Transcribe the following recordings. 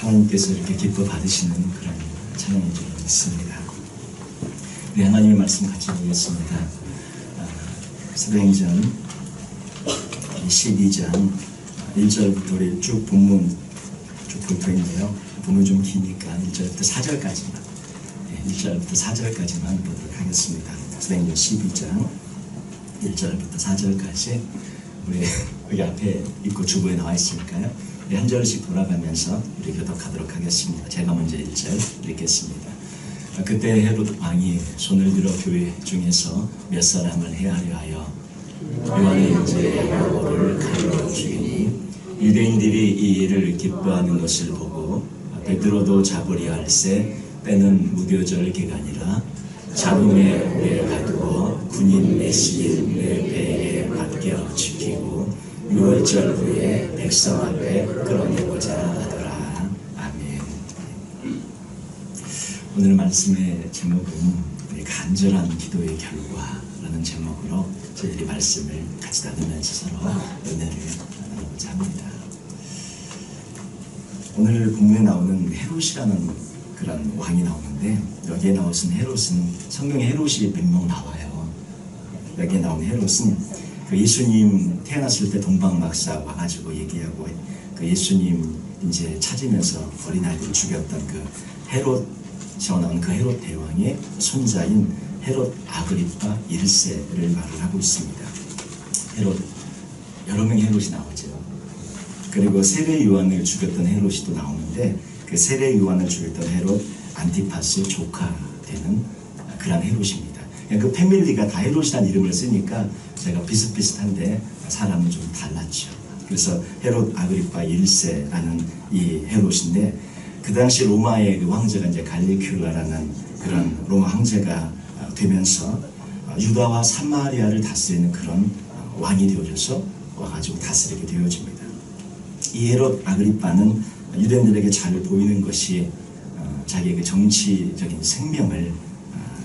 하나님께서 이렇게 기뻐 받으시는 그런 찬양이 좀 있습니다. 우리 하나님의 말씀 같이 보겠습니다. 사도행전 12장 1절부터 우리 쭉 본문 쭉 볼 터인데요. 본문 좀 기니까 1절부터 4절까지만 1절부터 4절까지만 보도록 하겠습니다. 사도행전 12장 1절부터 4절까지 우리 여기 앞에 입구 주보에 나와 있으니까요. 우리 한 절씩 돌아가면서 우리 교독하도록 하겠습니다. 제가 먼저 1절 읽겠습니다. 그때 헤롯 왕이 손을 들어 교회 중에서 몇 사람을 헤아려 하여 요한의 형제 야고보를 칼로 죽이니 유대인들이 이 일을 기뻐하는 것을 보고 베드로도 잡으려 할세 때는 무교절 기간이라 자궁에 오래 가두어 군인 메시일의 배에 맡겨 지키고 6월절 후에 백성 앞에 끌어내고자 하더라. 아멘. 오늘 말씀의 제목은 간절한 기도의 결과라는 제목으로 저희들이 말씀을 같이 나누면서 서로 은혜를 나누고자 합니다. 오늘 본문에 나오는 헤롯이라는 그런 왕이 나오는데 여기에 나오신 헤롯은 성경에 헤롯이 몇 명 나와요. 여기에 나온 헤롯은 그 예수님 태어났을 때 동방박사 와가지고 얘기하고 그 예수님 이제 찾으면서 어린아이들 죽였던 그 헤롯에서 나온 그 헤롯 대왕의 손자인 헤롯 아그리파 1세를 말을 하고 있습니다. 헤롯 여러 명의 헤롯이 나오죠. 그리고 세례 요한을 죽였던 헤롯이 또 나오는데 그 세례 요한을 죽였던 헤롯 안티파스의 조카 되는 그런 헤롯입니다. 그 패밀리가 다 헤롯이라는 이름을 쓰니까 제가 비슷비슷한데 사람은 좀 달랐죠. 그래서 헤롯 아그리파 1세라는 이 헤롯인데 그 당시 로마의 그 황제가 이제 갈리큘라라는 그런 로마 황제가 되면서 유다와 사마리아를 다스리는 그런 왕이 되어져서 와가지고 다스리게 되어집니다. 이 헤롯 아그리파는 유대인들에게 잘 보이는 것이 자기의 그 정치적인 생명을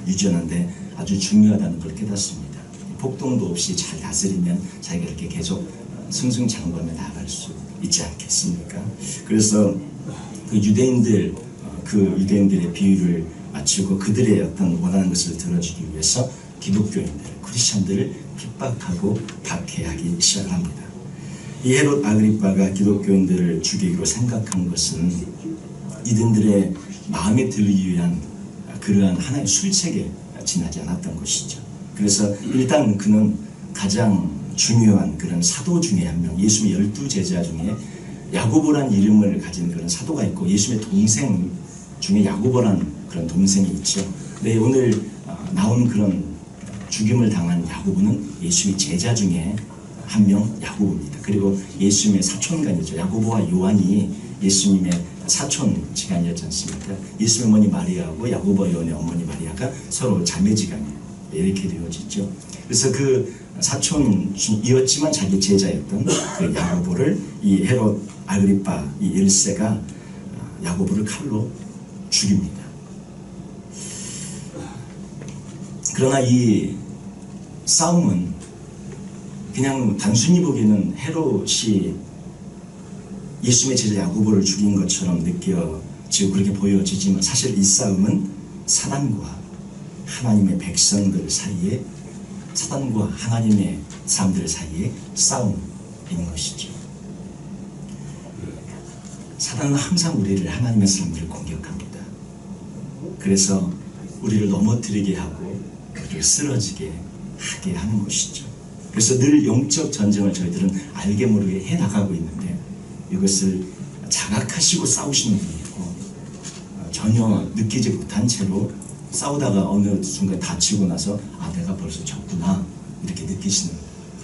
유지하는데 아주 중요하다는 걸 깨닫습니다. 폭동도 없이 잘 다스리면 자기가 이렇게 계속 승승장구하며 나아갈 수 있지 않겠습니까? 그래서 그 유대인들의 비유를 맞추고 그들의 어떤 원하는 것을 들어주기 위해서 기독교인들, 크리스천들을 핍박하고 박해하기 시작을 합니다. 이 헤롯 아그리파가 기독교인들을 죽이기로 생각한 것은 이들의 마음에 들기 위한 그러한 하나의 술책에 지나지 않았던 것이죠. 그래서 일단 그는 가장 중요한 그런 사도 중에 한 명, 예수님의 12제자 중에 야고보란 이름을 가진 그런 사도가 있고 예수님의 동생 중에 야고보란 그런 동생이 있죠. 근데 오늘 나온 그런 죽임을 당한 야고보는 예수님의 제자 중에 한 명 야고보입니다. 그리고 예수님의 사촌간이죠. 야고보와 요한이 예수님의 사촌지간이었지 않습니까? 예수님의 어머니 마리아하고 야고보와 요한의 어머니 마리아가 서로 자매지간이에요. 이렇게 되어지죠. 그래서 그 사촌이었지만 자기 제자였던 그 야고보를 이 헤롯 아그리파 이 1세가 야고보를 칼로 죽입니다. 그러나 이 싸움은 그냥 단순히 보기에는 헤롯이 예수님의 제자 야고보를 죽인 것처럼 느껴지고 그렇게 보여지지만 사실 이 싸움은 사단과 하나님의 백성들 사이에 사단과 하나님의 사람들 사이에 싸움인 것이죠. 사단은 항상 우리를 하나님의 사람들을 공격합니다. 그래서 우리를 넘어뜨리게 하고 우리를 쓰러지게 하게 하는 것이죠. 그래서 늘 영적 전쟁을 저희들은 알게 모르게 해나가고 있는데 이것을 자각하시고 싸우시는 분이 있고 전혀 느끼지 못한 채로 싸우다가 어느 순간 다치고 나서 내가 벌써 졌구나 이렇게 느끼시는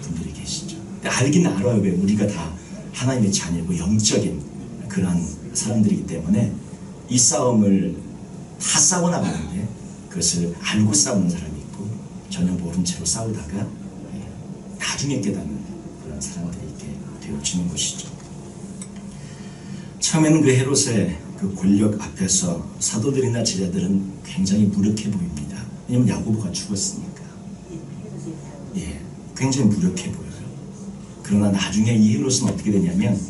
분들이 계시죠. 근데 알긴 알아요. 왜? 우리가 다 하나님의 자녀고 영적인 그런 사람들이기 때문에 이 싸움을 다 싸워나가는데 그것을 알고 싸우는 사람이 있고 전혀 모른 채로 싸우다가 나중에 깨닫는 그런 사람들이 있게 되어지는 것이죠. 처음에는 그 헤롯의 그 권력 앞에서 사도들이나 제자들은 굉장히 무력해 보입니다. 왜냐하면 야고보가 죽었으니까. 굉장히 무력해 보여요. 그러나 나중에 이 헤롯은 어떻게 되냐면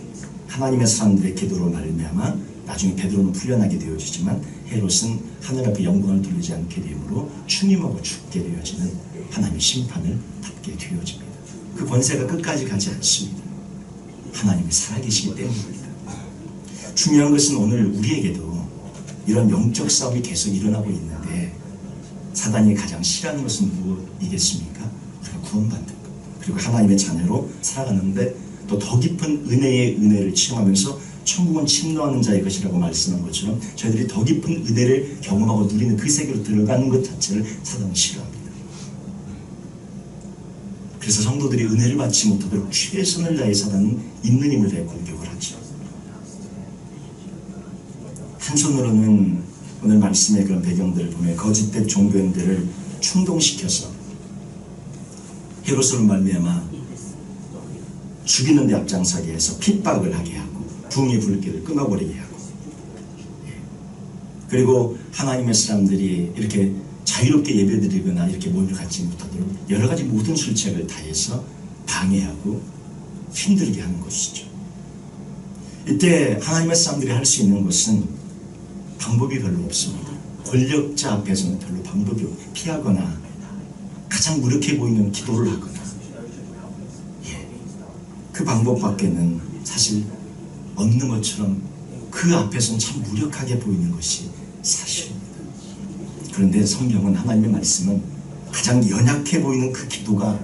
하나님의 사람들의 기도로 말미암아 나중에 베드로는 풀려나게 되어지지만 헤롯은 하늘 앞에 영광을 돌리지 않게 되므로 추임하고 죽게 되어지는 하나님의 심판을 받게 되어집니다. 그 권세가 끝까지 가지 않습니다. 하나님이 살아계시기 때문입니다. 중요한 것은 오늘 우리에게도 이런 영적 싸움이 계속 일어나고 있는데 사단이 가장 싫어하는 것은 무엇이겠습니까? 우리가 구원받는 것, 그리고 하나님의 자녀로 살아가는데 또 더 깊은 은혜의 은혜를 체험하면서 천국은 침노하는 자의 것이라고 말씀한 것처럼 저희들이 더 깊은 은혜를 경험하고 누리는 그 세계로 들어가는 것 자체를 사단은 싫어합니다. 그래서 성도들이 은혜를 받지 못하도록 최선을 다해 사단은 있는 힘을 다해 공격을 하죠. 한손으로는 오늘 말씀의 그런 배경들을 보면 거짓된 종교인들을 충동시켜서 헤롯으로 말미암아 죽이는 데 앞장서게 해서 핍박을 하게 하고 부흥의 불길을 끊어버리게 하고, 그리고 하나님의 사람들이 이렇게 자유롭게 예배드리거나 이렇게 모임을 갖지 못하도록 여러 가지 모든 술책을 다해서 방해하고 힘들게 하는 것이죠. 이때 하나님의 사람들이 할 수 있는 것은 방법이 별로 없습니다. 권력자 앞에서는 별로 방법이 없고 피하거나 가장 무력해 보이는 기도를 하거나, 그 방법밖에는 사실 없는 것처럼 그 앞에서는 참 무력하게 보이는 것이 사실입니다. 그런데 성경은, 하나님의 말씀은 가장 연약해 보이는 그 기도가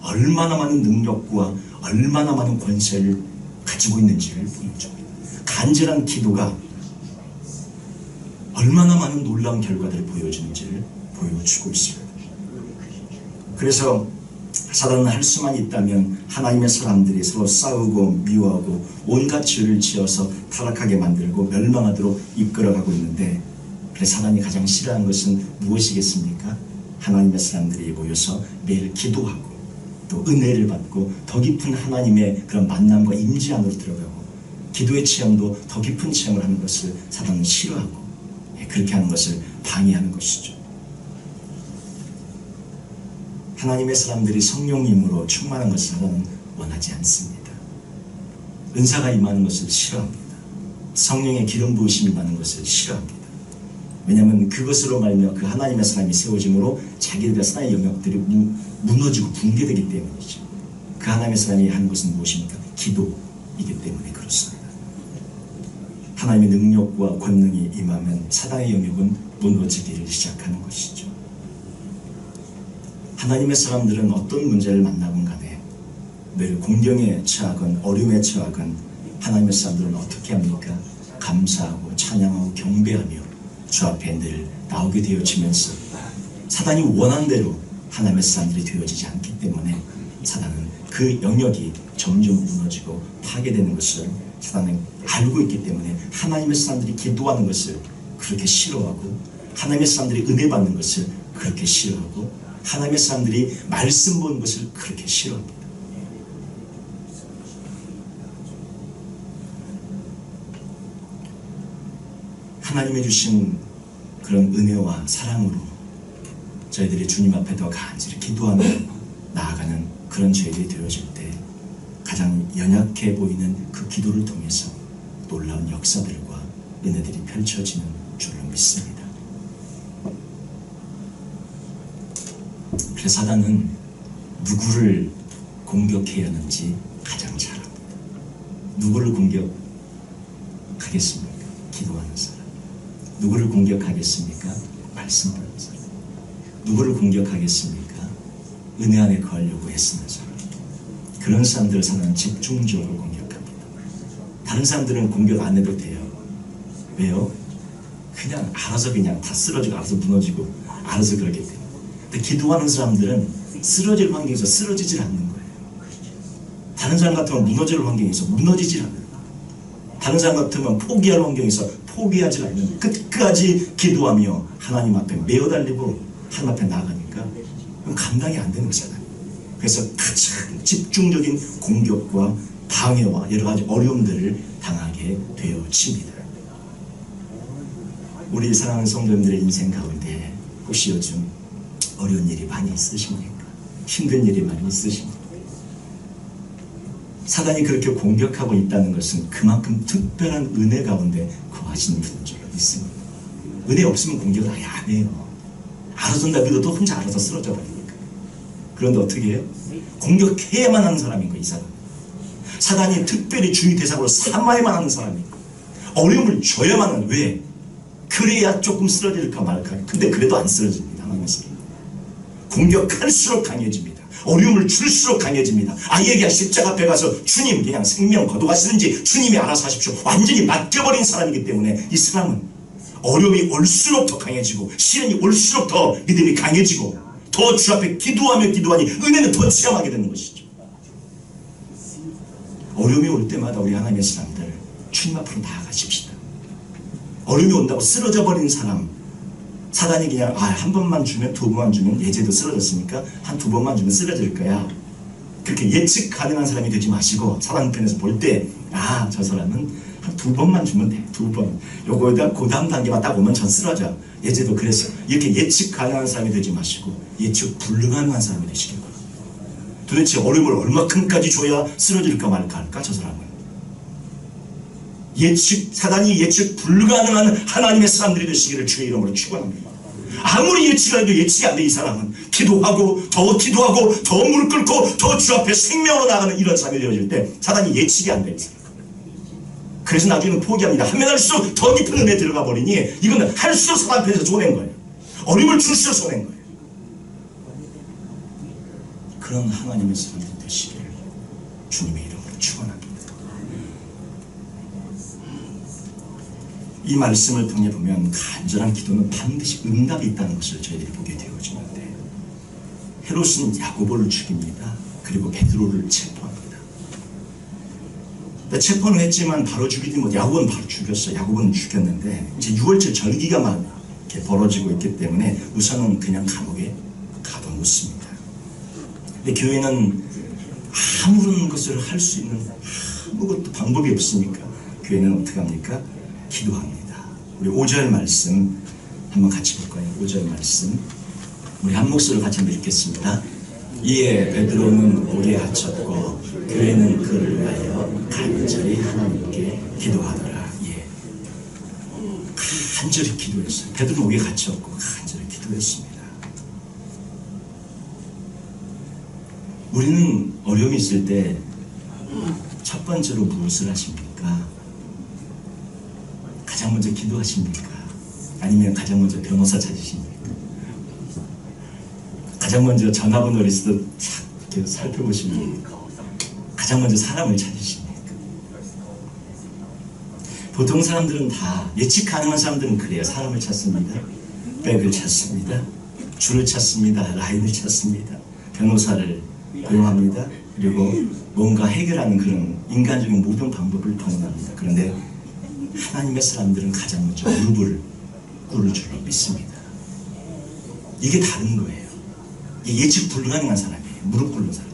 얼마나 많은 능력과 얼마나 많은 권세를 가지고 있는지를 보여줍니다. 간절한 기도가 얼마나 많은 놀라운 결과들을 보여주는지를 보여주고 있습니다. 그래서 사단은 할 수만 있다면 하나님의 사람들이 서로 싸우고 미워하고 온갖 죄를 지어서 타락하게 만들고 멸망하도록 이끌어가고 있는데, 그래서 사단이 가장 싫어하는 것은 무엇이겠습니까? 하나님의 사람들이 모여서 매일 기도하고 또 은혜를 받고 더 깊은 하나님의 그런 만남과 임재 안으로 들어가고 기도의 체험도 더 깊은 체험을 하는 것을 사단은 싫어하고, 그렇게 하는 것을 방해하는 것이죠. 하나님의 사람들이 성령님으로 충만한 것을 원하지 않습니다. 은사가 임하는 것을 싫어합니다. 성령의 기름 부으심이 임하는 것을 싫어합니다. 왜냐하면 그것으로 말미암아 그 하나님의 사람이 세워짐으로 자기들의 사나의 영역들이 무너지고 붕괴되기 때문이죠. 그 하나님의 사람이 하는 것은 무엇입니까? 기도이기 때문에 그렇습니다. 하나님의 능력과 권능이 임하면 사단의 영역은 무너지기를 시작하는 것이죠. 하나님의 사람들은 어떤 문제를 만나건 간에 늘 공경에 처하건 어려움에 처하건 하나님의 사람들은 어떻게 합니까? 감사하고 찬양하고 경배하며 주 앞에 늘 나오게 되어지면서 사단이 원하는 대로 하나님의 사람들이 되어지지 않기 때문에 사단은 그 영역이 점점 무너지고 파괴되는 것을 사단은 알고 있기 때문에 하나님의 사람들이 기도하는 것을 그렇게 싫어하고, 하나님의 사람들이 은혜 받는 것을 그렇게 싫어하고, 하나님의 사람들이 말씀 보는 것을 그렇게 싫어합니다. 하나님의 주신 그런 은혜와 사랑으로 저희들이 주님 앞에 더 간절히 기도하며 나아가는 그런 저희들이 되어질 때 가장 연약해 보이는 그 기도를 통해서 놀라운 역사들과 은혜들이 펼쳐지는 줄로 믿습니다. 그래서 사단은 누구를 공격해야 하는지 가장 잘 압니다. 누구를 공격하겠습니까? 기도하는 사람. 누구를 공격하겠습니까? 말씀 듣는 사람. 누구를 공격하겠습니까? 은혜 안에 거하려고 애쓰는 사람. 그런 사람들을 사단은 집중적으로 공격합니다. 다른 사람들은 공격 안 해도 돼요. 왜요? 그냥 알아서 그냥 다 쓰러지고 알아서 무너지고 알아서 그렇게 돼요. 근데 기도하는 사람들은 쓰러질 환경에서 쓰러지질 않는 거예요. 다른 사람 같으면 무너질 환경에서 무너지질 않는 거예요. 다른 사람 같으면 포기할 환경에서 포기하지 않는 거예요. 끝까지 기도하며 하나님 앞에 메어 달리고 하나님 앞에 나아가니까 그건 감당이 안 되는 거잖아요. 그래서 가장 집중적인 공격과 방해와 여러 가지 어려움들을 당하게 되어집니다. 우리 사랑하는 성도님들의 인생 가운데 혹시 요즘 어려운 일이 많이 있으십니까? 힘든 일이 많이 있으십니까? 사단이 그렇게 공격하고 있다는 것은 그만큼 특별한 은혜 가운데 하시는 분인 줄 믿습니다. 은혜 없으면 공격을 아예 안 해요. 알아준다 믿어도 혼자 알아서 쓰러져 버리니까. 그런데 어떻게 해요? 공격해야만 하는 사람인 거예요, 이 사람. 사단이 특별히 주의 대상으로 삼아야만 하는 사람이에요. 어려움을 줘야만 하는. 왜? 그래야 조금 쓰러질까 말까. 근데 그래도 안 쓰러집니다. 하나님께서. 공격할수록 강해집니다. 어려움을 줄수록 강해집니다. 아이에게 십자가 앞에 가서 주님 그냥 생명 거둬가시든지 주님이 알아서 하십시오. 완전히 맡겨버린 사람이기 때문에 이 사람은 어려움이 올수록 더 강해지고 시련이 올수록 더 믿음이 강해지고 더 주 앞에 기도하며 기도하니 은혜는 더 체험하게 되는 것이죠. 어려움이 올 때마다 우리 하나님의 사람들 주님 앞으로 나아가십시다. 어려움이 온다고 쓰러져 버린 사람, 사단이 그냥 한 번만 주면 두 번만 주면 예제도 쓰러졌으니까 한 두 번만 주면 쓰러질 거야. 그렇게 예측 가능한 사람이 되지 마시고 사단 편에서 볼 때 저 사람은 한 두 번만 주면 돼. 두 번. 요거에다 그 다음 단계만 딱 오면 전 쓰러져. 예제도 그랬어. 이렇게 예측 가능한 사람이 되지 마시고 예측 불가능한 사람이 되시길 바랍니다. 도대체 어려움을 얼마큼까지 줘야 쓰러질까 말까 할까 저 사람은. 사단이 예측 불가능한 하나님의 사람들이 되시기를 주의 이름으로 축원합니다. 아무리 예측해도 예측이 안 돼. 이 사람은 기도하고 더 무릎 꿇고 더 주 앞에 생명으로 나가는 이런 사람이 되어질 때 사단이 예측이 안 돼. 그래서 나중에는 포기합니다. 하면 할수록 더 깊은 은혜에 들어가 버리니 이거는 할수록 사단 편에서 쏘낸 거예요. 어려움을 줄수록 쏘낸 거예요. 그런 하나님의 사람들 되시기를 주님의 이름으로 축원합니다. 이 말씀을 통해 보면 간절한 기도는 반드시 응답이 있다는 것을 저희들이 보게 되어지는데, 헤롯은 야고보를 죽입니다. 그리고 베드로를 체포합니다. 체포는 했지만 바로 죽이지 못. 야고보는 바로 죽였어요. 야고보는 죽였는데 이제 6월절 절기가 막 이렇게 벌어지고 있기 때문에 우선은 그냥 감옥에 가둬놓습니다. 근데 교회는 아무런 것을 할 수 있는 아무것도 방법이 없으니까 교회는 어떻게 합니까? 기도합니다. 우리 5절 말씀 한번 같이 볼 거예요. 5절 말씀 우리 한 목소리로 같이 한번 읽겠습니다. 이에 베드로는 옥에 갇혔고 교회는 그를 위하여 간절히 하나님께 기도하더라. 간절히 기도했어요. 베드로는 옥에 갇혔고 간절히 기도했습니다. 우리는 어려움이 있을 때 첫 번째로 무엇을 하십니까? 가장 먼저 기도하십니까? 아니면 가장 먼저 변호사 찾으십니까? 가장 먼저 전화번호 리스트 쫙 살펴보십니까? 가장 먼저 사람을 찾으십니까? 보통 사람들은 다 예측 가능한 사람들은 그래요. 사람을 찾습니다. 백을 찾습니다. 줄을 찾습니다. 라인을 찾습니다. 변호사를 고용합니다. 그리고 뭔가 해결하는 그런 인간적인 모든 방법을 동원합니다. 그런데 하나님의 사람들은 가장 먼저 무릎을 꿇을 줄로 믿습니다. 이게 다른 거예요. 이게 예측 불가능한 사람이에요. 무릎 꿇는 사람.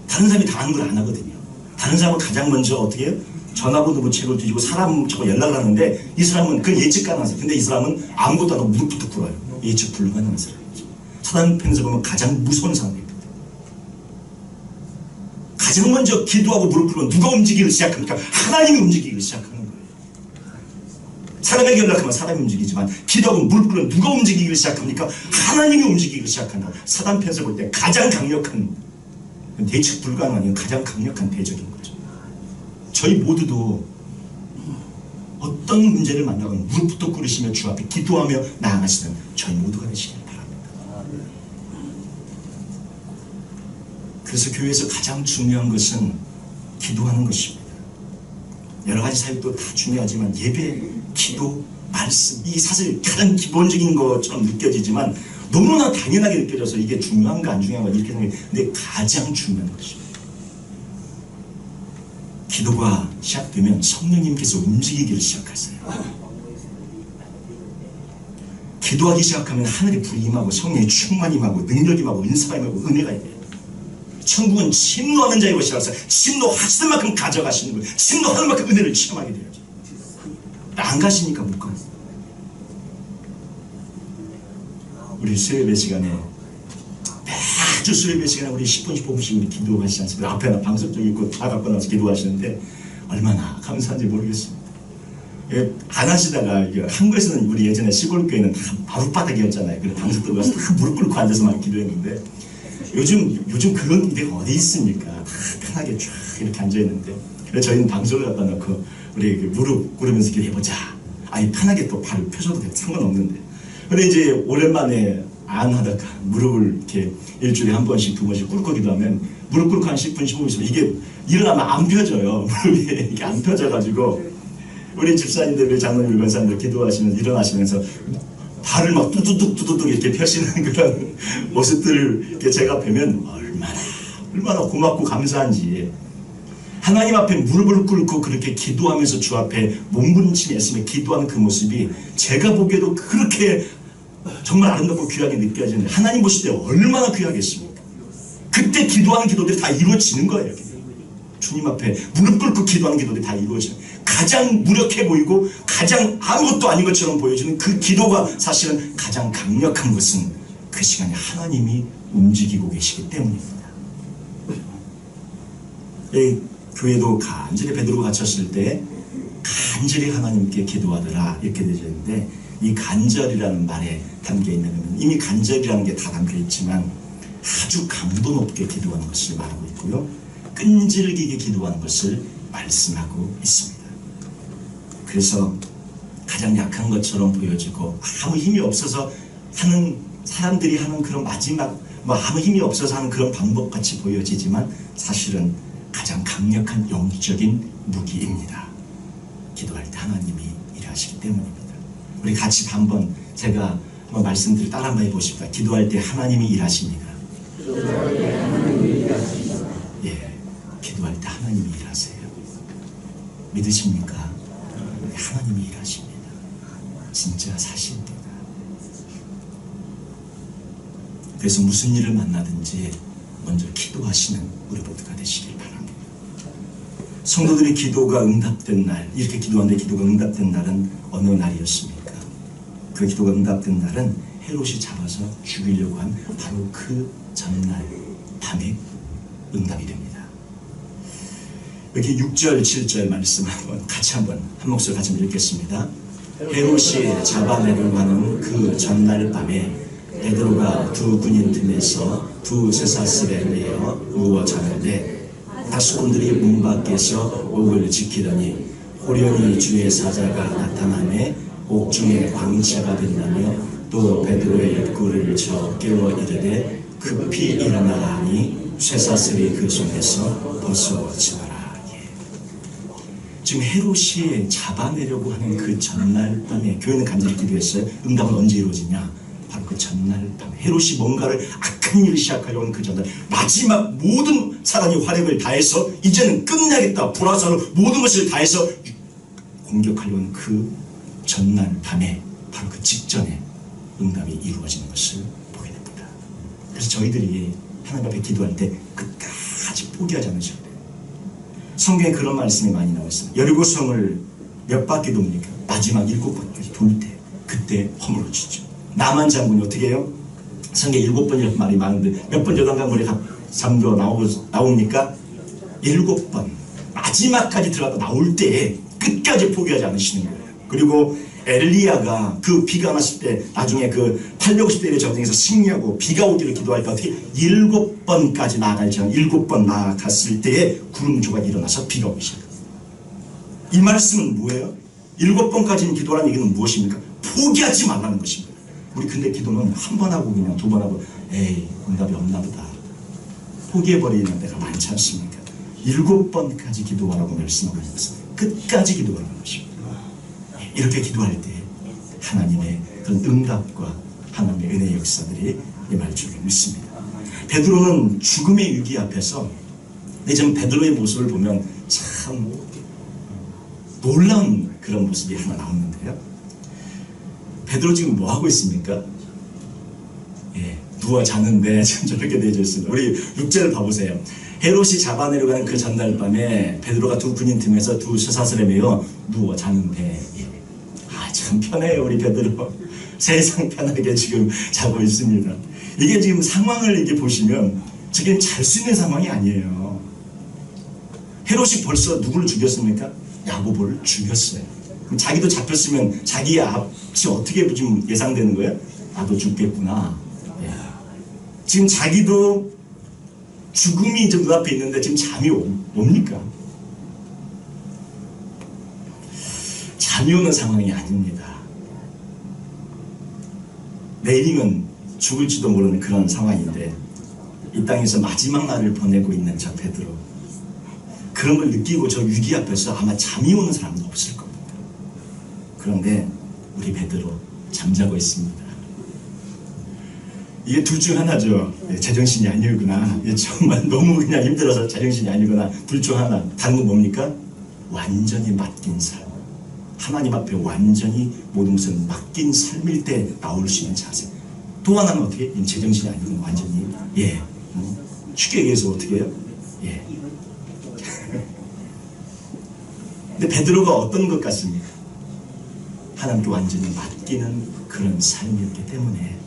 다른 사람이 다 하는 걸 안 하거든요. 다른 사람은 가장 먼저 어떻게 해요? 전화번호 부책을 뒤지고 사람 저거 연락을 하는데 이 사람은 그 예측 가능한 사람. 근데 이 사람은 아무것도 안 하고 무릎부터 꿇어요. 예측 불가능한 사람이죠. 사단 편에서 보면 가장 무서운 사람입니다. 가장 먼저 기도하고 무릎 꿇으면 누가 움직이기 시작합니까? 하나님이 움직이기 시작하는 거예요. 사람에게 연락하면 사람이 움직이지만 기도하고 무릎 꿇으면 누가 움직이기 시작합니까? 하나님이 움직이기 시작한다. 사단 편에서 볼 때 가장 강력한 대책 불가능한 가장 강력한 대적인 거죠. 저희 모두도 어떤 문제를 만나건 무릎부터 꿇으시며 주 앞에 기도하며 나아가시는 저희 모두가 되시길 바랍니다. 그래서 교회에서 가장 중요한 것은 기도하는 것입니다. 여러 가지 사역도 다 중요하지만 예배, 기도, 말씀, 이 사실 가장 기본적인 것처럼 느껴지지만 너무나 당연하게 느껴져서 이게 중요한가 안 중요한가 이렇게 생각해요. 근데 가장 중요한 것입니다. 기도가 시작되면 성령님께서 움직이기를 시작하세요. 기도하기 시작하면 하늘의 불이 임하고 성령의 충만이 임하고 능력이 임하고 은사가 임하고 은혜가 임해요. 천국은 침노하는 자의 것이라서 침노하시는 만큼 가져가시는 거예요. 침노하는 만큼 은혜를 체험하게 돼요. 안 가시니까 못 가요. 우리 수요예배 시간에 매주 수요예배 시간에 우리 10분 15분씩 기도하시지 않습니까? 앞에 하나 방석 좀 있고 다 갖고 나와서 기도하시는데 얼마나 감사한지 모르겠습니다. 안 하시다가 한국에서는 우리 예전에 시골 교회는 다 마룻바닥이었잖아요. 그래서 방석 들어가서 다 무릎 꿇고 앉아서만 기도했는데 요즘 그런 데가 어디 있습니까? 다 편하게 쫙 이렇게 앉아 있는데 그래서 저희는 방석을 갖다 놓고 우리 무릎 꿇으면서 기도해보자. 아니 편하게 또 발을 펴줘도 돼 상관없는데. 근데 이제 오랜만에 안 하다가 무릎을 이렇게 일주일에 한 번씩 두 번씩 꿇고 기도하면 무릎 꿇고 한 10분 15분 있으면 이게 일어나면 안 펴져요. 무릎이 이게 안 펴져가지고 우리 집사님들, 우리 장로님, 권사님들 기도하시면서 일어나시면서 발을 막 뚜두둑 이렇게 펴시는 그런 모습들을 이렇게 제가 뵈면 얼마나 고맙고 감사한지. 하나님 앞에 무릎을 꿇고 그렇게 기도하면서 주 앞에 몸부림치며 기도하는 그 모습이 제가 보기에도 그렇게 정말 아름답고 귀하게 느껴지는데 하나님 보실 때 얼마나 귀하겠습니까? 그때 기도하는 기도들이 다 이루어지는 거예요. 주님 앞에 무릎 꿇고 기도하는 기도들이 다 이루어져요. 가장 무력해 보이고 가장 아무것도 아닌 것처럼 보여지는 그 기도가 사실은 가장 강력한 것은 그 시간에 하나님이 움직이고 계시기 때문입니다. 교회도 간절히 베드로가 갇혔을 때 간절히 하나님께 기도하더라 이렇게 되어 있는데 이 간절이라는 말에 담겨있는 이미 간절이라는 게 다 담겨있지만 아주 강도 높게 기도하는 것을 말하고 있고요. 끈질기게 기도하는 것을 말씀하고 있습니다. 그래서 가장 약한 것처럼 보여지고 아무 힘이 없어서 하는 사람들이 하는 그런 마지막 아무 힘이 없어서 하는 그런 방법같이 보여지지만 사실은 가장 강력한 영적인 무기입니다. 기도할 때 하나님이 일하시기 때문입니다. 우리 같이 한번 제가 말씀드릴 따라 한번 해보십시다. 기도할 때 하나님이 일하십니다. 예, 기도할 때 하나님이 일하세요. 믿으십니까? 하나님이 일하십니다. 진짜 사실입니다. 그래서 무슨 일을 만나든지 먼저 기도하시는 우리 모두가 되시길 바랍니다. 성도들의 기도가 응답된 날, 이렇게 기도하는데 기도가 응답된 날은 어느 날이었습니까? 그 기도가 응답된 날은 헤롯이 잡아서 죽이려고 한 바로 그 전날 밤에 응답이 됩니다. 여기 6절, 7절 말씀 같이 한번 한 목소리 같이 읽겠습니다. 헤롯이 잡아내려고 하는 그 전날 밤에 베드로가 두 군인 틈에서 두 쇠사슬에 매여 누워 자는데 다수꾼들이 문 밖에서 옥을 지키더니 호련히 주의 사자가 나타나매 옥중에 광채가 된다며 또 베드로의 입구를 쳐 깨워 이르되 급히 일어나라 하니 쇠사슬이 그 손에서 벗어지더라. 지금 헤롯이 잡아내려고 하는 그 전날 밤에 교회는 간절히 기도했어요. 응답은 언제 이루어지냐? 바로 그 전날 밤 헤롯이 뭔가를 악한 일을 시작하려고 하는 그 전날 마지막 모든 사람이 화력을 다해서 이제는 끝내겠다 불화사로 모든 것을 다해서 공격하려고 하는 그 전날 밤에 바로 그 직전에 응답이 이루어지는 것을 보게 됩니다. 그래서 저희들이 하나님 앞에 기도할 때 끝까지 포기하지 않으셔야 돼요. 성경에 그런 말씀이 많이 나와 있어요. 여리고성을 몇 바퀴 돕니까? 마지막 7바퀴 돌 때 그때 허물어지죠. 나만 장군이 어떻게 해요? 성경에 7번이라는 말이 많은데 몇 번 요단강물에 잠겨 나옵니까? 7번 마지막까지 들어가다 나올 때 끝까지 포기하지 않으시는 거예요. 그리고 엘리야가 그 비가 났을 때 나중에 그 850대의 전쟁에서 승리하고 비가 오기를 기도할 때 어떻게 7번까지 나아갈지언 7번 나아갔을 때에 구름 조각이 일어나서 비가 오기 시작합니다. 이 말씀은 뭐예요? 7번까지는 기도라는 얘기는 무엇입니까? 포기하지 말라는 것입니다. 우리 근데 기도는 한 번 하고 그냥 두 번 하고 에이 응답이 없나 보다 포기해버리는 데가 많지 않습니까? 7번까지 기도하라고 말씀하고 있습니다. 끝까지 기도하라는 것입니다. 이렇게 기도할 때 하나님의 그런 응답과 하나님의 은혜의 역사들이 임할 줄을 믿습니다. 베드로는 죽음의 위기 앞에서 지금 베드로의 모습을 보면 참 놀라운 그런 모습이 하나 나오는데요. 베드로 지금 뭐 하고 있습니까? 예, 누워 자는데 지금 저렇게 되어 있습니다. 우리 6절을 봐보세요. 헤롯이 잡아내려고 하는 그 전날 밤에 베드로가 두 군인 틈에서 두 쇠사슬에 매여 누워 자는데 참 편해요. 우리 베드로 세상 편하게 지금 자고 있습니다. 이게 지금 상황을 이렇게 보시면 지금 잘 수 있는 상황이 아니에요. 헤롯이 벌써 누구를 죽였습니까? 야고보를 죽였어요. 그럼 자기도 잡혔으면 자기의 앞이 어떻게 지금 예상되는 거예요? 나도 죽겠구나. 예. 지금 자기도 죽음이 이제 눈앞에 있는데 지금 잠이 옵니까? 잠이 오는 상황이 아닙니다. 내일이면 죽을지도 모르는 그런 상황인데 이 땅에서 마지막 날을 보내고 있는 저 베드로, 그런 걸 느끼고 저 위기 앞에서 아마 잠이 오는 사람은 없을 겁니다. 그런데 우리 베드로 잠자고 있습니다. 이게 둘 중 하나죠. 제정신이 아니구나. 정말 너무 그냥 힘들어서 제정신이 아니구나. 둘 중 하나. 다른 건 뭡니까? 완전히 맡긴 삶. 하나님 앞에 완전히 모든 것을 맡긴 삶일 때 나올 수 있는 자세. 또 하나는 어떻게? 제정신이 아니고 완전히 쉽게 얘기해서 어떻게 해요? 예. 근데 베드로가 어떤 것 같습니까? 하나님께 완전히 맡기는 그런 삶이었기 때문에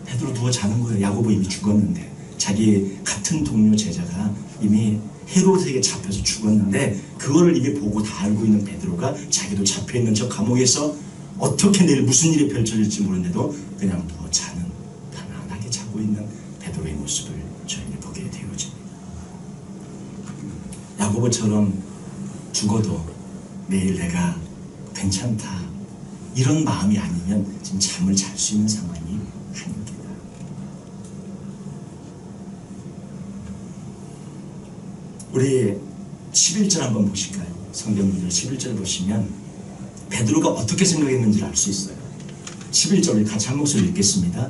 베드로 누워 자는 거예요. 야고보 이미 죽었는데, 자기 같은 동료 제자가 이미 헤롯에게 잡혀서 죽었는데 그거를 이미 보고 다 알고 있는 베드로가 자기도 잡혀있는 저 감옥에서 어떻게 내일 무슨 일이 펼쳐질지 모르는데도 그냥 누워 자는, 편안하게 자고 있는 베드로의 모습을 저희는 보게 되어집니다. 야고보처럼 죽어도 내일 내가 괜찮다, 이런 마음이 아니면 지금 잠을 잘 수 있는 상황이 아닙니다. 우리 11절 한번 보실까요? 성경문절 11절 보시면 베드로가 어떻게 생각했는지를 알 수 있어요. 11절 우리 같이 한 목소리 읽겠습니다.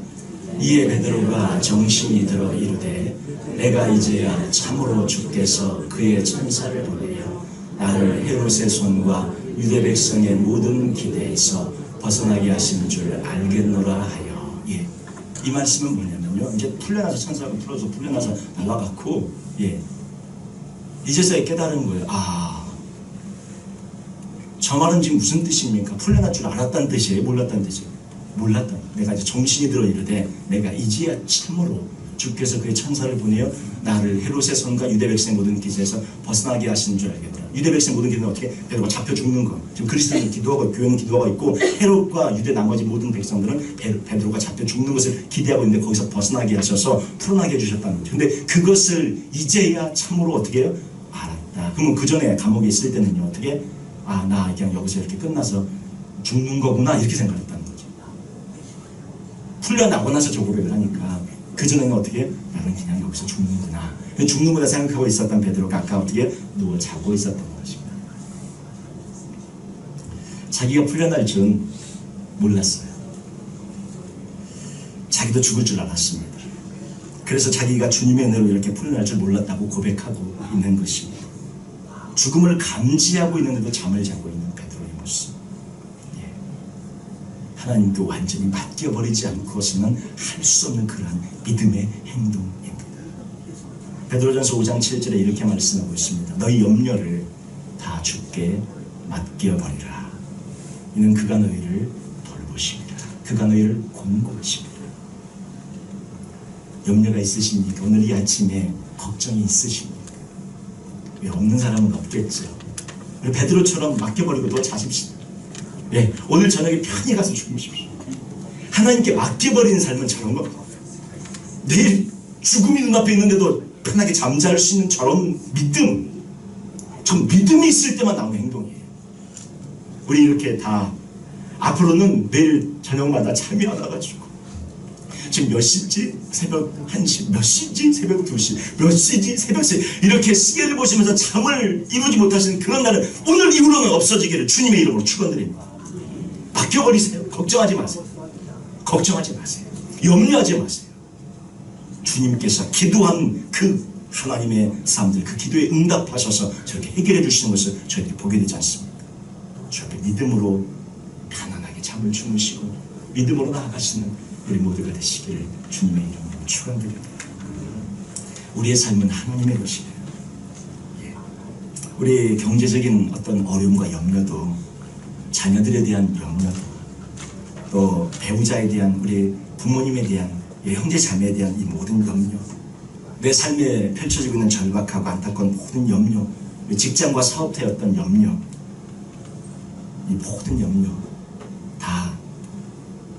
이에 베드로가 정신이 들어 이르되 내가 이제야 참으로 주께서 그의 천사를 보내어 나를 헤롯의 손과 유대 백성의 모든 기대에서 벗어나게 하신 줄 알겠노라 하여. 예. 이 말씀은 뭐냐면요, 이제 풀려나서, 천사가 풀어서 풀려나서 날아갔고, 예, 이제서야 깨달은 거예요. 저 말은 지금 무슨 뜻입니까? 풀려날 줄 알았다는 뜻이에요? 몰랐다는 뜻이에요? 몰랐다. 내가 이제 정신이 들어 이르되 내가 이제야 참으로 주께서 그의 천사를 보내어 나를 헤롯의 손과 유대 백성의 모든 기세에서 벗어나게 하시는 줄 알겠다. 유대 백성의 모든 기세는 어떻게? 베드로가 잡혀 죽는 거. 지금 그리스도는 기도하고 교회는 기도하고 있고 헤롯과 유대 나머지 모든 백성들은 베드로가 잡혀 죽는 것을 기대하고 있는데 거기서 벗어나게 하셔서 풀어나게 해주셨다는 거죠. 근데 그것을 이제야 참으로 어떻게 해요? 알았다. 그러면 그 전에 감옥에 있을 때는요, 어떻게? 나 그냥 여기서 이렇게 끝나서 죽는 거구나, 이렇게 생각했다는 거죠. 풀려나고 나서 저 고백을 하니까 그전에는 어떻게? 나는 그냥 여기서 죽는구나. 죽는구나 생각하고 있었던 베드로가 아까 어떻게? 누워 자고 있었던 것입니다. 자기가 풀려날 줄은 몰랐어요. 자기도 죽을 줄 알았습니다. 그래서 자기가 주님의 은혜로 이렇게 풀려날 줄 몰랐다고 고백하고 있는 것입니다. 죽음을 감지하고 있는데도 잠을 자고 있는 베드로의 모습. 예. 하나님께 완전히 맡겨버리지 않고서는 할 수 없는 그러한 믿음의 행동입니다. 베드로전서 5장 7절에 이렇게 말씀하고 있습니다. 너희 염려를 다 주께 맡겨버리라. 이는 그가 너희를 돌보십니다. 그가 너희를 권고하십니다. 염려가 있으십니까? 오늘 이 아침에 걱정이 있으십니까? 왜 없는 사람은 없겠죠. 베드로처럼 맡겨버리고 또 자십시오. 예, 오늘 저녁에 편히 가서 주무십시오. 하나님께 맡겨버리는 삶은 저런 거. 내일 죽음이 눈앞에 있는데도 편하게 잠잘 수 있는 저런 믿음. 전 믿음이 있을 때만 나오는 행동이에요. 우리 이렇게 다 앞으로는 매일 저녁마다 잠이 안 와가지고 지금 몇 시지? 새벽 1시, 몇 시지? 새벽 2시, 몇 시지? 새벽 3시, 이렇게 시계를 보시면서 잠을 이루지 못하시는 그런 날은 오늘 이후로는 없어지기를 주님의 이름으로 축원드립니다. 맡겨버리세요. 걱정하지 마세요. 걱정하지 마세요. 염려하지 마세요. 주님께서 기도한 그 하나님의 사람들, 그 기도에 응답하셔서 저렇게 해결해 주시는 것을 저희들이 보게 되지 않습니까? 저렇게 믿음으로 편안하게 잠을 주무시고 믿음으로 나아가시는 우리 모두가 되시기를 주님의 이름으로 축원드립니다. 우리의 삶은 하나님의 것이에요. 예. 우리 경제적인 어떤 어려움과 염려도, 자녀들에 대한 염려도, 또 배우자에 대한, 우리 부모님에 대한, 형제 자매에 대한 이 모든 염려, 내 삶에 펼쳐지고 있는 절박하고 안타까운 모든 염려, 직장과 사업자의 어떤 염려, 이 모든 염려 다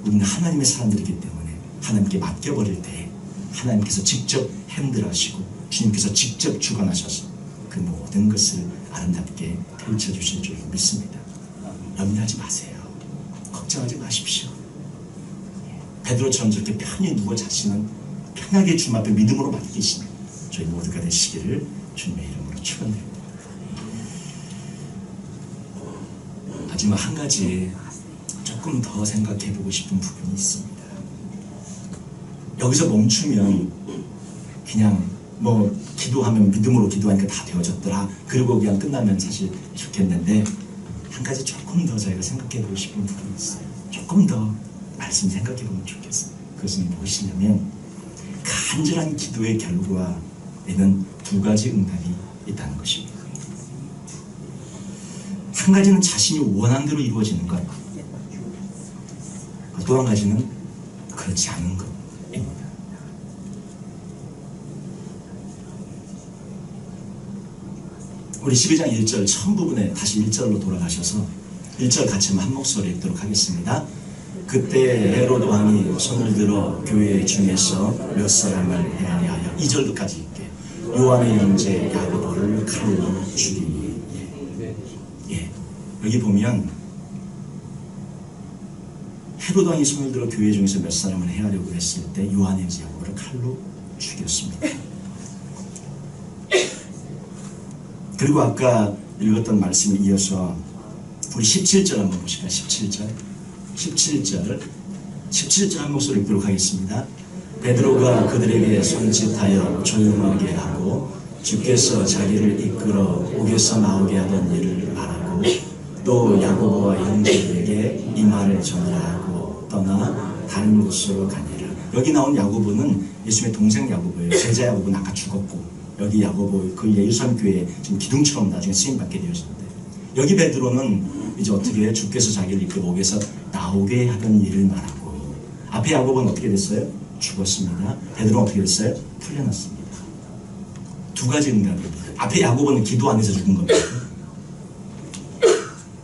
우리는 하나님의 사람들이기 때문에 하나님께 맡겨버릴 때 하나님께서 직접 핸들하시고 주님께서 직접 주관하셔서 그 모든 것을 아름답게 펼쳐주실 줄 믿습니다. 염려하지 마세요. 걱정하지 마십시오. 베드로처럼 저렇게 편히 누워 자시는 편하게 주님 앞에 믿음으로 맡기시는 저희 모두가 되시기를 주님의 이름으로 축원드립니다. 마지막 한 가지 조금 더 생각해 보고 싶은 부분이 있습니다. 여기서 멈추면 그냥 뭐 기도하면 믿음으로 기도하니까 다 되어졌더라 그리고 그냥 끝나면 사실 좋겠는데 한 가지 조금 더 저희가 생각해 보고 싶은 부분이 있어요. 조금 더 말씀 생각해 보면 좋겠어요. 그것은 무엇이냐면 간절한 기도의 결과에는 두 가지 응답이 있다는 것입니다. 한 가지는 자신이 원하는 대로 이루어지는 것, 또 한 가지는 그렇지 않은 것입니다. 우리 12장 1절 처음 부분에 다시 1절로 돌아가셔서 1절 같이 한 목소리 읽도록 하겠습니다. 그때 헤로드 왕이 손을 들어 교회 중에서 몇 사람을 해하여 2절까지 읽게 요한의 형제 야고보를 칼로 죽이니. 여기 보면 헤로드 왕이 손을 들어 교회 중에서 몇 사람을 해하려고 했을 때 요한의 형제 야고보를 칼로 죽였습니다. 그리고 아까 읽었던 말씀에 이어서 우리 17절 한번 보실까요? 17절 한 목소리 읽도록 하겠습니다. 베드로가 그들에게 손짓하여 조용하게 하고 주께서 자기를 이끌어 옥에서 나오게 하던 일을 말하고 또 야고보와 형제들에게 이 말을 전하고 떠나 다른 곳으로 가니라. 여기 나온 야고보는 예수님의 동생 야고보예요. 제자 야고보는 아까 죽었고 여기 야고보 그 예루살렘 교회에 지금 기둥처럼 나중에 쓰임받게 되었는데 여기 베드로는 이제 어떻게 해요? 주께서 자기를 이끌어 옥에서 나오게 하던 일을 말하고 앞에 야고보는 어떻게 됐어요? 죽었습니다. 베드로는 어떻게 됐어요? 풀려났습니다. 두 가지 응답입니다. 앞에 야고보는 기도 안에서 죽은 겁니다.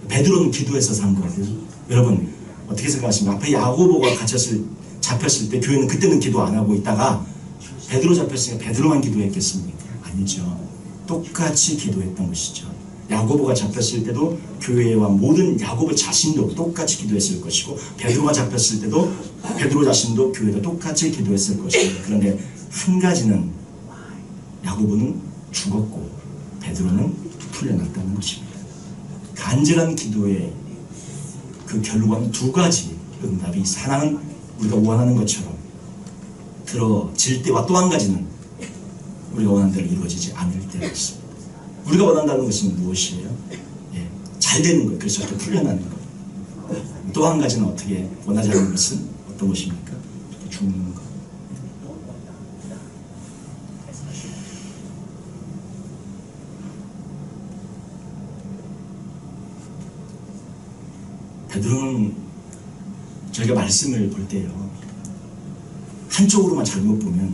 베드로는 기도해서 산 거예요. 여러분 어떻게 생각하십니까? 앞에 야고보가 잡혔을 때 교회는 그때는 기도 안 하고 있다가 베드로 잡혔으니까 베드로만 기도했겠습니까? 아니죠. 똑같이 기도했던 것이죠. 야고보가 잡혔을 때도 교회와 모든 야고보 자신도 똑같이 기도했을 것이고 베드로가 잡혔을 때도 베드로 자신도 교회도 똑같이 기도했을 것입니다. 그런데 한 가지는 야고보는 죽었고 베드로는 풀려났다는 것입니다. 간절한 기도의 그 결과는 두 가지 응답이 하나는 우리가 원하는 것처럼 들어질 때와 또 한 가지는 우리가 원하는 대로 이루어지지 않을 때가 있습니다. 우리가 원한다는 것은 무엇이에요? 잘 되는 것, 그래서 이렇게 풀려나는 것. 또 한 가지는 어떻게 원하지 않는 것은 어떤 것입니까? 죽는 것. 베드로는 저희가 말씀을 볼 때요 한쪽으로만 잘못 보면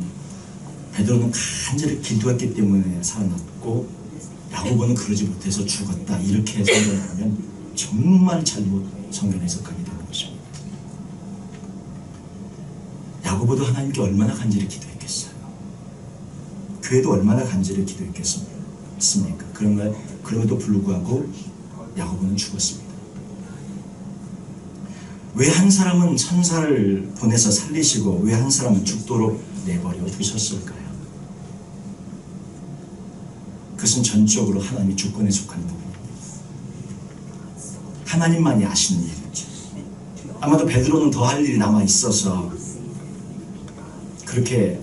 베드로는 간절히 기도했기 때문에 살아났고 야고보는 그러지 못해서 죽었다 이렇게 생각하면 정말 잘못 성경 해석하게 되는 것입니다. 야고보도 하나님께 얼마나 간절히 기도했겠어요. 교회도 얼마나 간절히 기도했겠습니까? 그럼에도 불구하고 야고보는 죽었습니다. 왜 한 사람은 천사를 보내서 살리시고 왜 한 사람은 죽도록 내버려 두셨을까요? 그것은 전적으로 하나님의 주권에 속하는 부분입니다. 하나님만이 아시는 일이죠. 아마도 베드로는 더 할 일이 남아있어서 그렇게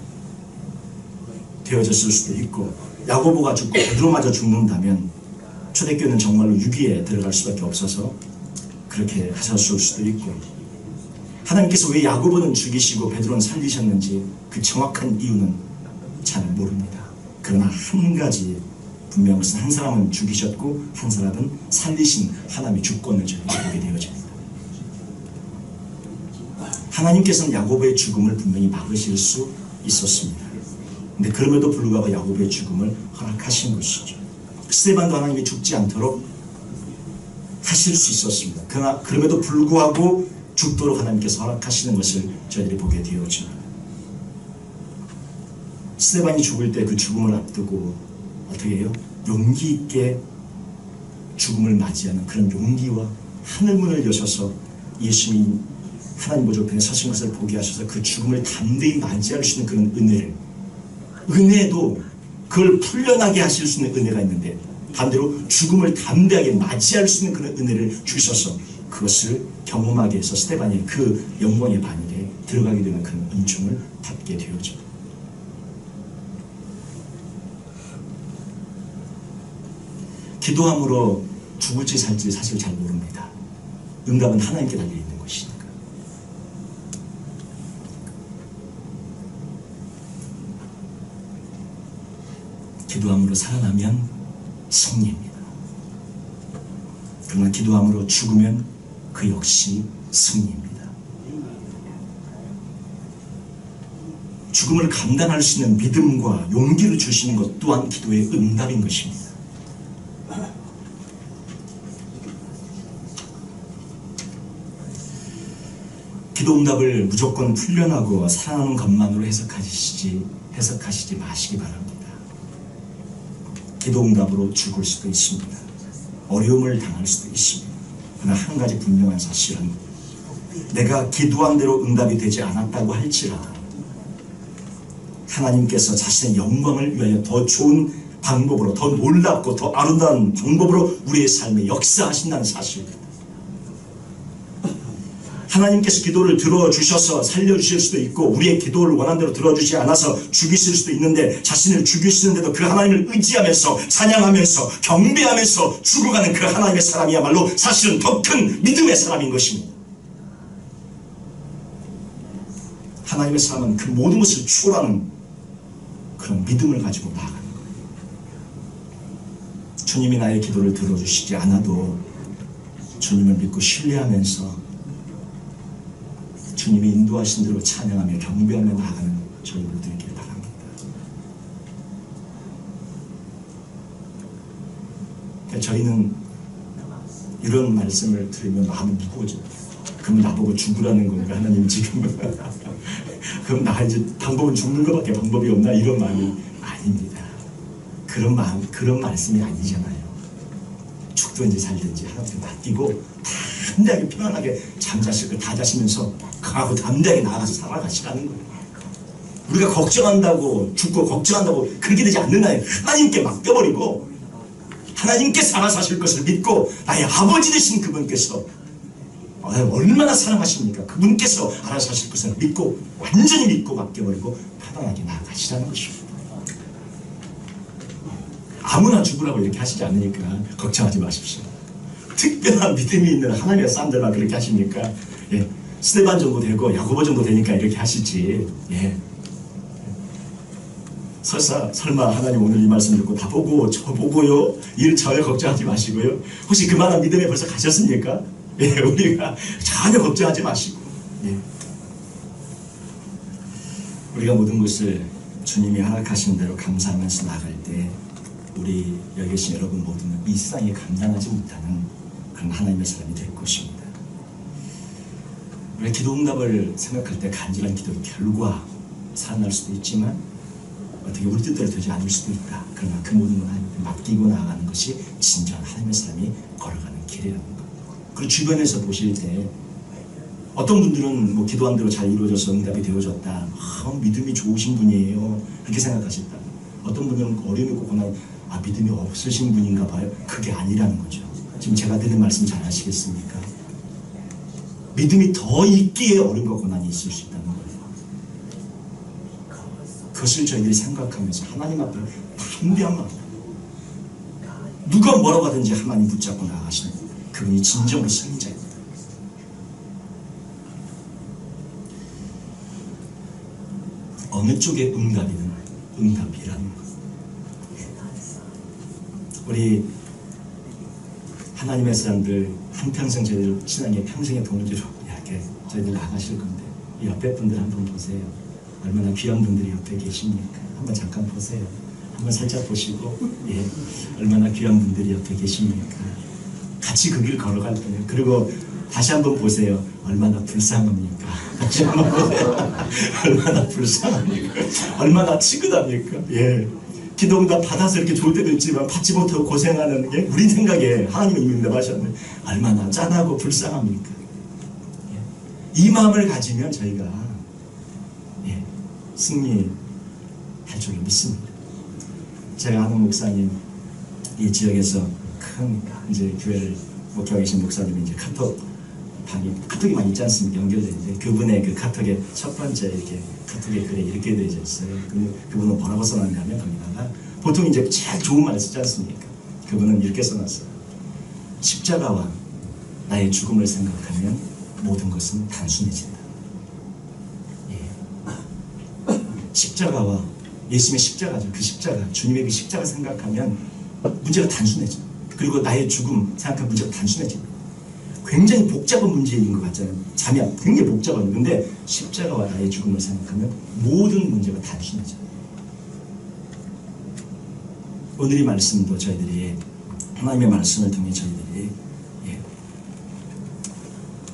되어졌을 수도 있고 야고보가 죽고 베드로마저 죽는다면 초대교회는 정말로 유기에 들어갈 수밖에 없어서 그렇게 하셨을 수도 있고 하나님께서 왜 야고보는 죽이시고 베드로는 살리셨는지 그 정확한 이유는 잘 모릅니다. 그러나 한 가지 분명한 것은 한 사람은 죽이셨고 한 사람은 살리신 하나님의 주권을 저희가 보게 되어집니다. 하나님께서는 야고보의 죽음을 분명히 막으실 수 있었습니다. 근데 그럼에도 불구하고 야고보의 죽음을 허락하신 것이죠. 스데반도 하나님이 죽지 않도록 하실 수 있었습니다. 그러나 그럼에도 불구하고 죽도록 하나님께서 허락하시는 것을 저희들이 보게 되었죠. 스데반이 죽을 때 그 죽음을 앞두고 어떻게 해요? 용기 있게 죽음을 맞이하는 그런 용기와 하늘문을 여셔서 예수님이 하나님 보좌편에 서신 것을 보게 하셔서 그 죽음을 담대히 맞이할 수 있는 그런 은혜도 그걸 풀려나게 하실 수 있는 은혜가 있는데, 반대로 죽음을 담대하게 맞이할 수 있는 그런 은혜를 주셔서 그것을 경험하게 해서 스데반이 그 영광의 반열에 들어가게 되는 그런 은총을 받게 되었죠. 기도함으로 죽을지 살지 사실 잘 모릅니다. 응답은 하나님께 달려있는 것이니까. 기도함으로 살아나면 승리입니다. 그러나 기도함으로 죽으면 그 역시 승리입니다. 죽음을 감당할 수 있는 믿음과 용기를 주시는 것 또한 기도의 응답인 것입니다. 기도 응답을 무조건 풀려나고 살아나는 것만으로 해석하시지 마시기 바랍니다. 기도 응답으로 죽을 수도 있습니다. 어려움을 당할 수도 있습니다. 그러나 한 가지 분명한 사실은 내가 기도한 대로 응답이 되지 않았다고 할지라도 하나님께서 자신의 영광을 위하여 더 좋은 방법으로, 더 놀랍고 더 아름다운 방법으로 우리의 삶에 역사하신다는 사실입니다. 하나님께서 기도를 들어주셔서 살려주실 수도 있고, 우리의 기도를 원한대로 들어주지 않아서 죽이실 수도 있는데, 자신을 죽이시는데도 그 하나님을 의지하면서 찬양하면서 경배하면서 죽어가는 그 하나님의 사람이야말로 사실은 더 큰 믿음의 사람인 것입니다. 하나님의 사람은 그 모든 것을 초월하는 그런 믿음을 가지고 나아가는 거예요. 주님이 나의 기도를 들어주시지 않아도 주님을 믿고 신뢰하면서 주님이 인도하신 대로 찬양하며 경배하며 나아가는 저희 모두 되길 바랍니다. 저희는 이런 말씀을 들으면 마음이 무거워져요. 그럼 나보고 죽으라는 건가? 하나님 지금 그럼 나 이제 방법은 죽는 것밖에 방법이 없나? 이런 마음이 아닙니다. 그런 말씀이 아니잖아요. 죽든지 살든지 하나님께 맡기고 담대하게 편안하게 다 자시면서 가고 담대하게 나아가서 살아가시라는 거예요. 우리가 걱정한다고 죽고 걱정한다고 그렇게 되지 않는다요. 하나님께 맡겨버리고 하나님께서 알아서 하실 것을 믿고 나의 아버지 되신 그분께서 얼마나 사랑하십니까? 그분께서 알아서 하실 것을 믿고 완전히 믿고 맡겨버리고 편안하게 나아가시라는 것입니다. 아무나 죽으라고 이렇게 하시지 않으니까 걱정하지 마십시오. 특별한 믿음이 있는 하나님의 사람들만 그렇게 하십니까? 예. 스데반 정도 되고 야고보 정도 되니까 이렇게 하시지. 예. 설마 하나님 오늘 이 말씀 듣고 다 보고 저 보고요? 전혀 걱정하지 마시고요. 혹시 그만한 믿음에 벌써 가셨습니까? 예, 우리가 전혀 걱정하지 마시고, 예. 우리가 모든 것을 주님이 허락하신 대로 감사하면서 나갈 때 우리 여기 계신 여러분 모두는 이 세상에 감당하지 못하는 그런 하나님의 사람이 될 것입니다. 우리가 기도 응답을 생각할 때 간절한 기도의 결과 살아날 수도 있지만 어떻게 우리 뜻대로 되지 않을 수도 있다. 그러나 그 모든 걸 하나님께 맡기고 나아가는 것이 진정한 하나님의 사람이 걸어가는 길이라는 것. 그리고 주변에서 보실 때 어떤 분들은 뭐 기도한 대로 잘 이루어져서 응답이 되어졌다. 믿음이 좋으신 분이에요. 그렇게 생각하셨다. 어떤 분들은 어려움이 있거나 믿음이 없으신 분인가 봐요. 그게 아니라는 거죠. 지금 제가 드린 말씀 잘 아시겠습니까? 믿음이 더 있기에 어려움과 고난이 있을 수 있다는 거예요. 그것을 저희들이 생각하면서 하나님 앞에 담대한 마음, 누가 뭐라고 하든지 하나님 붙잡고 나아가시는 그분이 진정으로 승리자입니다. 어느 쪽의 응답이든 응답이라는 것. 우리 하나님의 사람들 한평생 저희들 신앙의 평생의 동지로 이렇게 저희들 나가실 건데 옆에 분들 한번 보세요. 얼마나 귀한 분들이 옆에 계십니까? 한번 잠깐 보세요. 한번 살짝 보시고, 예, 얼마나 귀한 분들이 옆에 계십니까? 같이 그 길 걸어갈 거예요. 그리고 다시 한번 보세요. 얼마나 불쌍합니까? 다시 한번 보세요. 얼마나 불쌍합니까? 얼마나 지긋합니까? 예. 기도응답 받아서 이렇게 좋을 때도 있지만 받지 못하고 고생하는 게 우리 생각에 하나님이 이미 응답하셨는데 얼마나 짠하고 불쌍합니까? 예. 이 마음을 가지면 저희가 예, 승리할 줄을 믿습니다. 제가 아는 목사님, 이 지역에서 큰 이제 교회를 목회하고 계신 목사님이 이제 카톡이 많이 있지 않습니까? 연결되어 있는데 그분의 그 카톡에 첫 번째 이렇게 카톡에 글에 이렇게 되어 있어요. 그분은 뭐라고 써놨냐면 거기다가 보통 이제 제일 좋은 말을 쓰지 않습니까? 그분은 이렇게 써놨어요. 십자가와 나의 죽음을 생각하면 모든 것은 단순해진다. 예. 십자가와 예수님의 십자가죠. 그 십자가, 주님의 그 십자가 생각하면 문제가 단순해져. 그리고 나의 죽음 생각하면 문제가 단순해져. 굉장히 복잡한 문제인 것 같잖아요. 자면 굉장히 복잡한. 근데 십자가와 나의 죽음을 생각하면 모든 문제가 단순해져. 오늘 이 말씀도 저희들이 하나님의 말씀을 통해 저희들이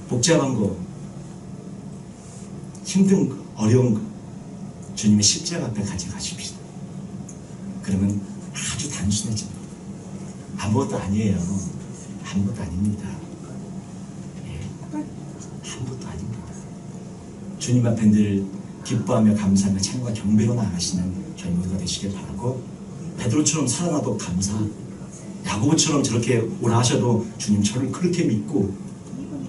복잡한 거, 힘든 거, 어려운 거 주님의 십자가 앞에 가져가십시다. 그러면 아주 단순해집니다. 아무것도 아니에요. 아무것도 아닙니다. 아무것도 아닙니다. 주님 앞에 늘 기뻐하며 감사하며 찬양과 경배로 나아가시는 저희 모두가 되시길 바라고, 베드로처럼 살아나도 감사, 야고보처럼 저렇게 오라 하셔도 주님 저를 그렇게 믿고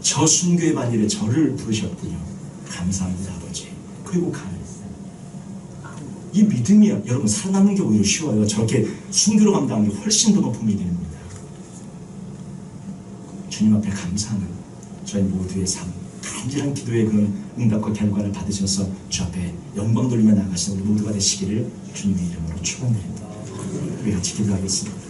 저 순교의 반일에 저를 부르셨군요. 감사합니다 아버지. 그리고 가요. 이 믿음이 여러분 살아남는 게 오히려 쉬워요. 저렇게 순교로 감당하는 게 훨씬 더 높은 믿음입니다. 주님 앞에 감사하는 저희 모두의 삶, 간절한 기도의 그런 응답과 결과를 받으셔서 주 앞에 영광 돌리며 나가시는 우리 모두가 되시기를 주님의 이름으로 축원드립니다. 우리 같이 기도하겠습니다.